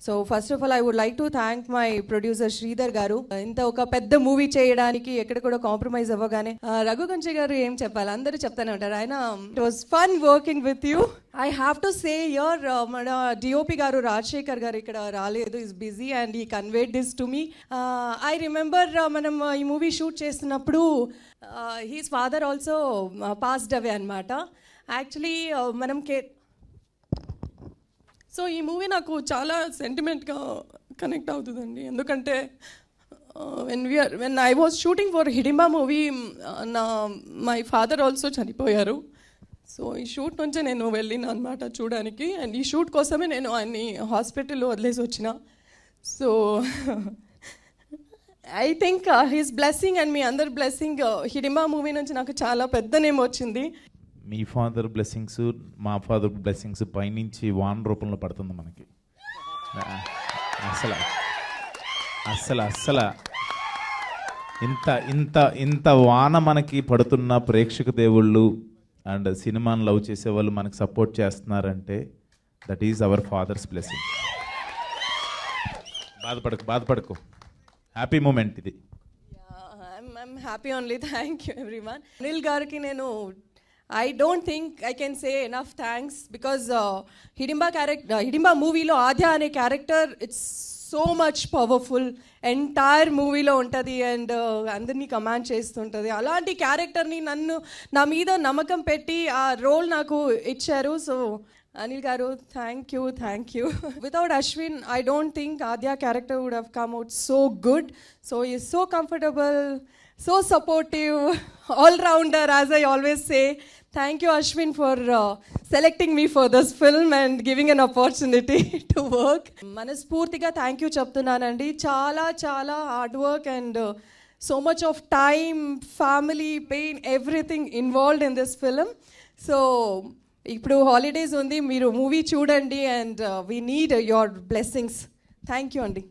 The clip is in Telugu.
So first of all I would like to thank my producer Sridhar గారు. ఇంత ఒక పెద్ద మూవీ చేయడానికి ఎక్కడ కూడా కాంప్రమైజ్ అవ్వగానే రఘుగంచి గారు ఏం చెప్పాలి, అందరూ చెప్తానే ఉంటారు ఆయన. It was fun working with you. I have to say your మన డిఓపి గారు రాజశేఖర్ గారు ఇక్కడ రాలేదు, ఈస్ బిజీ అండ్ ఈ conveyed this to me. I remember మనం ఈ మూవీ షూట్ చేస్తున్నప్పుడు he's father also passed away అనమాట. యాక్చువల్లీ మనం సో ఈ మూవీ నాకు చాలా సెంటిమెంట్గా కనెక్ట్ అవుతుందండి. ఎందుకంటే when I was shooting for Hidimba movie my father also చనిపోయారు. సో ఈ షూట్ నుంచే నేను వెళ్ళిన అనమాట చూడడానికి. అండ్ ఈ షూట్ కోసమే నేను ఆయన్ని హాస్పిటల్లో వదిలేసి వచ్చిన. So I think his blessing and మీ అందరి బ్లెస్సింగ్ హిడింబా మూవీ నుంచి నాకు చాలా పెద్ద నేమ్ వచ్చింది. మీ ఫాదర్ బ్లెస్సింగ్స్, మా ఫాదర్ బ్లెస్సింగ్స్ పైనుంచి వాన రూపంలో పడుతుంది మనకి. అసలు అసలు అసలు ఇంత ఇంత ఇంత వాన మనకి పడుతున్న ప్రేక్షక దేవుళ్ళు అండ్ సినిమాని లవ్ చేసేవాళ్ళు మనకి సపోర్ట్ చేస్తున్నారంటే that is our father's blessing. బాధపడకు, హ్యాపీ మూమెంట్ ఇది. I'm happy only. Thank you everyone. Anil గారికి నేను I don't think I can say enough thanks because Hidimba మూవీలో ఆద్య అనే character it's so much powerful. Entire మూవీలో ఉంటుంది అండ్ అందరినీ కమాండ్ చేస్తుంటుంది. అలాంటి క్యారెక్టర్ని నా మీద నమ్మకం పెట్టి ఆ రోల్ నాకు ఇచ్చారు. సో అనిల్ గారు thank you. Without Ashwin I don't think Aadya character would have come out so good. So is so comfortable, so supportive, all-rounder as I always say. Thank you Ashwin for selecting me for this film and giving an opportunity to work. Manaspurtiga thank you cheptunanandi. Chala hard work and so much of time, family, pain, everything involved in this film. So ఇప్పుడు హాలిడేస్ ఉంది, మీరు మూవీ చూడండి and we need your blessings. Thank you అండి.